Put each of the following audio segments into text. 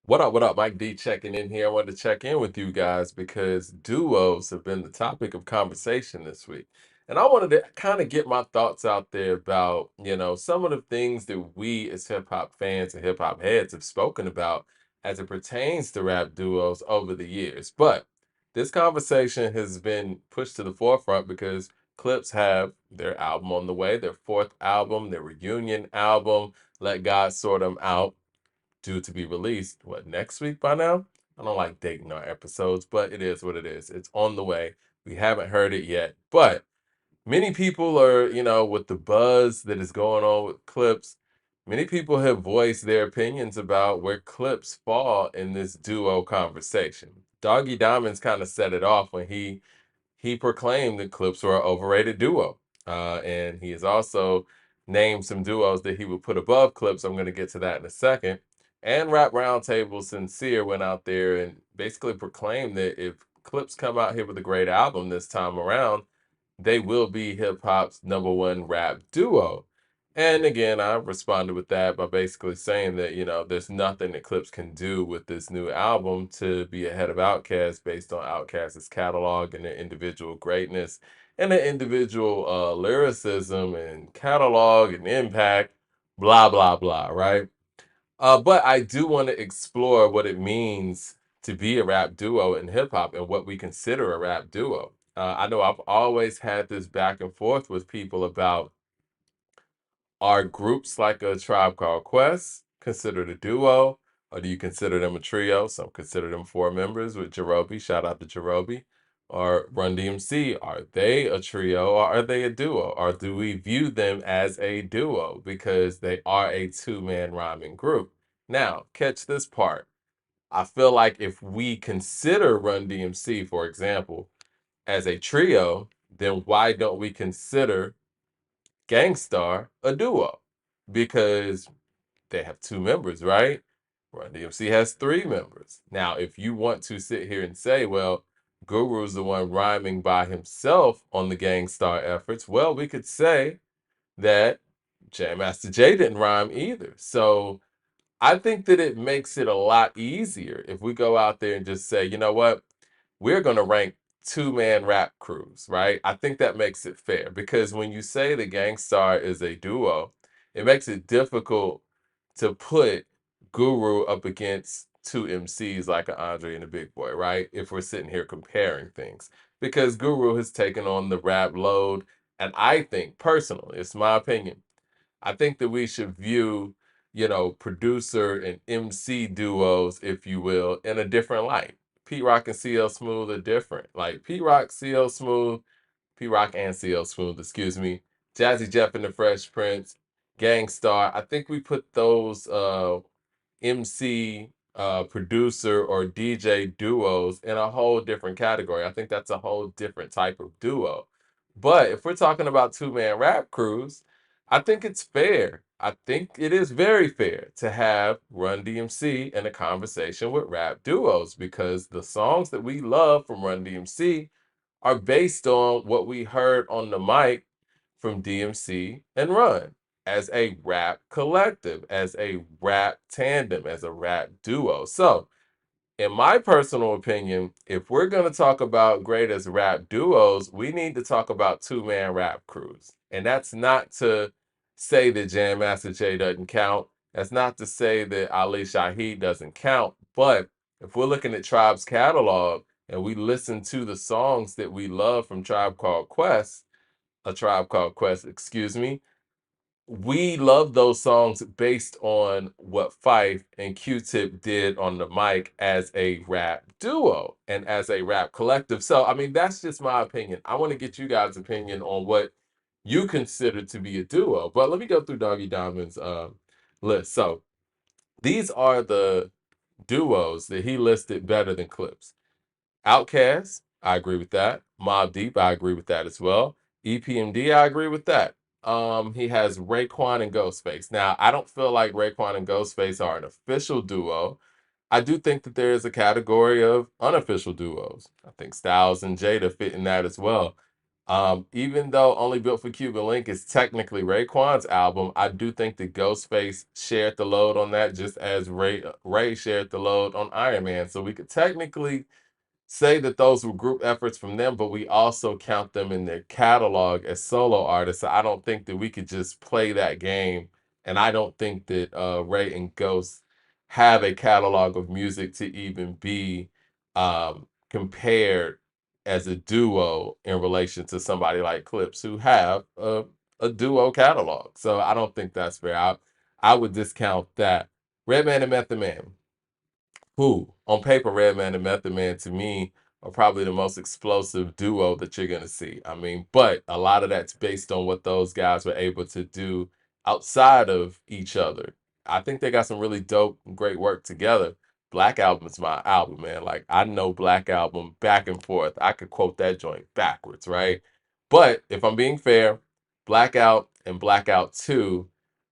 What up? Mike D checking in here. I wanted to check in with you guys because duos have been the topic of conversation this week. And I wanted to kind of get my thoughts out there about, some of the things that we as hip hop fans and hip hop heads have spoken about as it pertains to rap duos over the years. But this conversation has been pushed to the forefront because Clipse have their album on the way, their fourth album, their reunion album, Let God Sort Them Out, due to be released, what, next week by now? I don't like dating our episodes, but it is what it is. It's on the way. We haven't heard it yet, but many people are, with the buzz that is going on with Clips, many people have voiced their opinions about where Clips fall in this duo conversation. Doggy Diamonds kind of set it off when he proclaimed that Clipse were an overrated duo. And he has also named some duos that he would put above Clipse. I'm going to get to that in a second. And Rap Roundtable Sincere went out there and basically proclaimed that if Clipse come out here with a great album this time around, they will be hip hop's number one rap duo. And again, I responded with that by basically saying that, there's nothing that Clipse can do with this new album to be ahead of Outkast based on Outkast's catalog and their individual greatness and their individual lyricism and catalog and impact, blah, blah, blah, right? But I do want to explore what it means to be a rap duo in hip hop and what we consider a rap duo. I know I've always had this back and forth with people about, are groups like a Tribe Called Quest considered a duo, or do you consider them a trio? Some consider them four members with Jerobi. Shout out to Jerobi. Or Run DMC, are they a trio or are they a duo? Or do we view them as a duo because they are a two-man rhyming group? Now, catch this part. I feel like if we consider Run DMC, for example, as a trio, then why don't we consider Gangstar a duo? Because they have two members, right? Run DMC has three members. Now, if you want to sit here and say, well, Guru's the one rhyming by himself on the Gangstar efforts, well, we could say that Jam Master Jay didn't rhyme either. So I think that it makes it a lot easier if we go out there and just say, you know what, we're going to rank two-man rap crews, right? I think that makes it fair because when you say the Gangstar is a duo, it makes it difficult to put Guru up against two MCs like an Andre and a Big Boy, right? If we're sitting here comparing things, because Guru has taken on the rap load, and I think personally, it's my opinion, I think that we should view, producer and MC duos, if you will, in a different light. Pete Rock and CL Smooth are different. Like Pete Rock, CL Smooth, Pete Rock and CL Smooth, excuse me, Jazzy Jeff and the Fresh Prince, Gangstar. I think we put those MC, producer, or DJ duos in a whole different category. I think that's a whole different type of duo. But if we're talking about two-man rap crews, I think it's fair. I think it is very fair to have Run DMC in a conversation with rap duos because the songs that we love from Run DMC are based on what we heard on the mic from DMC and Run as a rap collective, as a rap tandem, as a rap duo. So, in my personal opinion, if we're going to talk about greatest rap duos, we need to talk about two-man rap crews. And that's not to say that Jam Master Jay doesn't count. That's not to say that Ali Shaheed doesn't count. But if we're looking at Tribe's catalog and we listen to the songs that we love from A Tribe Called Quest, excuse me, we love those songs based on what Fife and Q-Tip did on the mic as a rap duo and as a rap collective. So, I mean, that's just my opinion. I want to get you guys' opinion on what you consider to be a duo. But let me go through Doggy Diamond's list. So, these are the duos that he listed better than Clips. Outkast, I agree with that. Mobb Deep, I agree with that as well. EPMD, I agree with that. He has Raekwon and Ghostface. Now, I don't feel like Raekwon and Ghostface are an official duo. I do think that there is a category of unofficial duos. I think Styles and Jada fit in that as well. Even though Only Built for Cuban Link is technically Raekwon's album, I do think that Ghostface shared the load on that, just as Ray shared the load on Iron Man. So we could technically say that those were group efforts from them, but we also count them in their catalog as solo artists. So I don't think that we could just play that game. And I don't think that Ray and Ghost have a catalog of music to even be compared as a duo in relation to somebody like Clipse, who have a duo catalog. So I don't think that's fair. I would discount that. Redman and Method Man, who on paper, Redman and Method Man to me are probably the most explosive duo that you're gonna see. I mean, but a lot of that's based on what those guys were able to do outside of each other. I think they got some really dope, great work together. Black Album is my album, man. Like I know Black Album back and forth. I could quote that joint backwards, right? But if I'm being fair, Blackout and Blackout 2,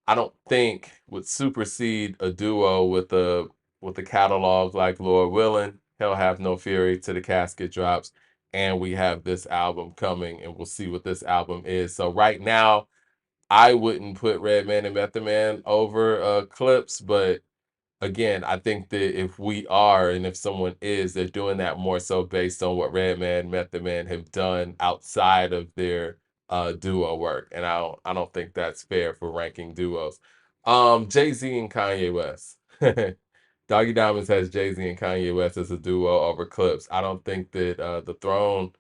I don't think would supersede a duo with a catalog like Lord Willing, Hell Have No Fury, To the Casket Drops, and we have this album coming, and we'll see what this album is. So right now, I wouldn't put Redman and Method Man over Clips, but again, I think that if we are, and if someone is, they're doing that more so based on what Redman, Method Man have done outside of their duo work, and I don't think that's fair for ranking duos. Jay-Z and Kanye West. Doggy Diamonds has Jay-Z and Kanye West as a duo over Clips. I don't think that The Throne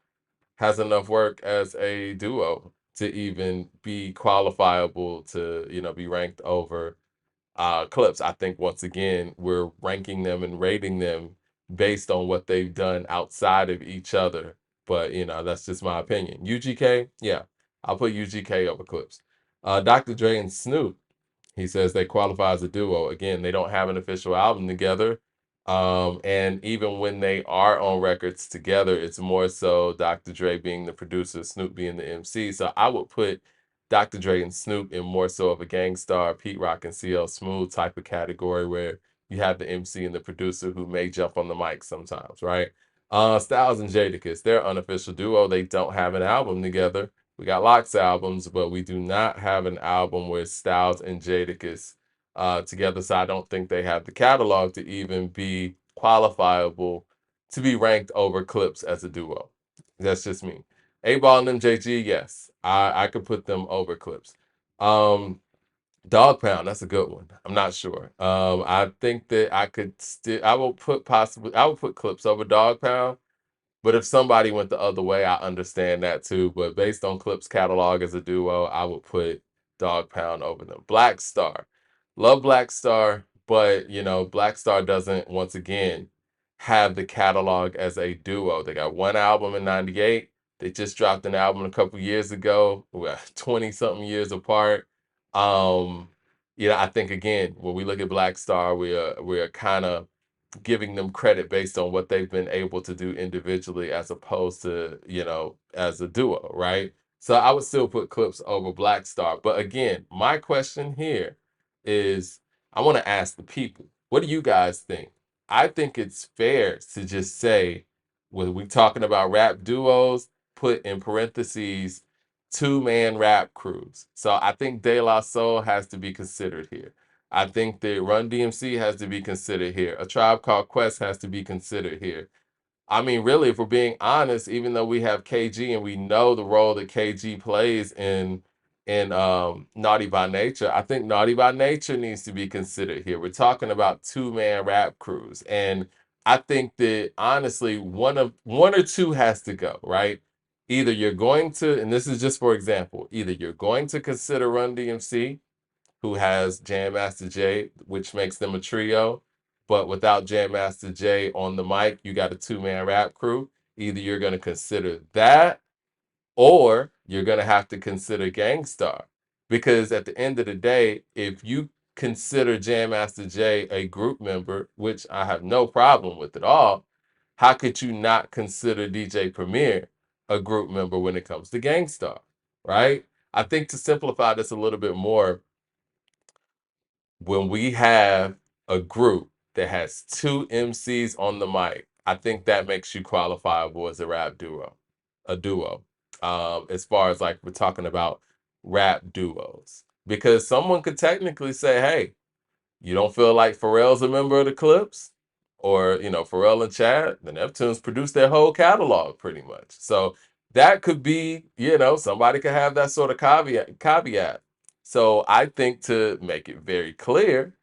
has enough work as a duo to even be qualifiable to, be ranked over Clips. I think once again, we're ranking them and rating them based on what they've done outside of each other. But, that's just my opinion. UGK, yeah, I'll put UGK over Clips. Dr. Dre and Snoop, he says they qualify as a duo. Again, they don't have an official album together. And even when they are on records together, it's more so Dr. Dre being the producer, Snoop being the MC. So I would put Dr. Dre and Snoop in more so of a Gangstar, Pete Rock, and CL Smooth type of category where you have the MC and the producer who may jump on the mic sometimes, right? Styles and Jadakiss, they're unofficial duo. They don't have an album together. We got lots of albums, but we do not have an album with Styles and Jadakiss together. So I don't think they have the catalog to even be qualifiable to be ranked over Clips as a duo. That's just me. A Ball and MJG, yes, I could put them over Clips. Dog Pound, that's a good one. I'm not sure. I think that I could still, I will put Clips over Dog Pound, but if somebody went the other way, I understand that too. But based on Clip's catalog as a duo, I would put Dog Pound over them. Black Star. Love Black Star, but Black Star doesn't once again have the catalog as a duo. They got one album in 98. They just dropped an album a couple years ago. We're 20 something years apart. Um, I think again, when we look at Black Star, we are kind of giving them credit based on what they've been able to do individually as opposed to, as a duo, right? So I would still put Clips over Black Star. But again, my question here is I want to ask the people, what do you guys think? I think it's fair to just say, when we talking about rap duos, put in parentheses two-man rap crews. So I think De La Soul has to be considered here. I think that Run DMC has to be considered here. A Tribe Called Quest has to be considered here. I mean, really, if we're being honest, even though we have KG and we know the role that KG plays in Naughty by Nature, I think Naughty by Nature needs to be considered here. We're talking about two-man rap crews, and I think that honestly, one or two has to go, right? Either you're going to, and this is just for example, either you're going to consider Run DMC, who has Jam Master Jay, which makes them a trio. But without Jam Master Jay on the mic, you got a two-man rap crew. Either you're going to consider that, or you're going to have to consider Gangstar. Because at the end of the day, if you consider Jam Master Jay a group member, which I have no problem with at all, how could you not consider DJ Premier a group member when it comes to Gangstar, right? I think to simplify this a little bit more, when we have a group that has two MCs on the mic, I think that makes you qualifiable as a rap duo, a duo. as far as like we're talking about rap duos, because someone could technically say, hey, you don't feel like Pharrell's a member of the Clipse, or Pharrell and Chad, the Neptunes produced their whole catalog pretty much. So that could be, somebody could have that sort of caveat. So I think, to make it very clear,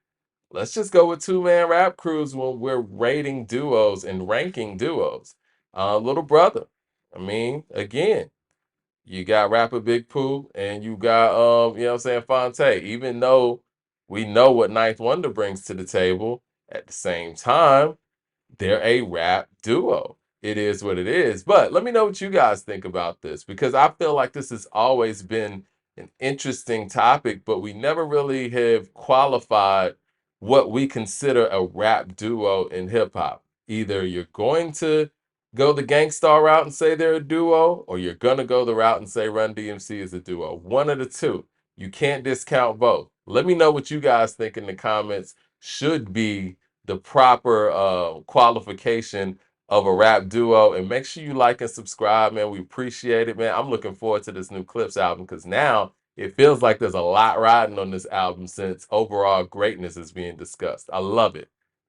let's just go with two-man rap crews when we're rating duos and ranking duos. Little brother. I mean, again, you got rapper Big Pooh and you got what I'm saying, Fonte. Even though we know what Ninth Wonder brings to the table, at the same time, they're a rap duo. It is what it is. But let me know what you guys think about this, because I feel like this has always been an interesting topic, but we never really have qualified what we consider a rap duo in hip hop. Either you're going to go the Gangstar route and say they're a duo, or you're going to go the route and say Run DMC is a duo. One of the two. You can't discount both. Let me know what you guys think in the comments. Should be the proper qualification of a rap duo. And make sure you like and subscribe, man. We appreciate it, man. I'm looking forward to this new Clipse album, because now it feels like there's a lot riding on this album, since overall greatness is being discussed. I love it.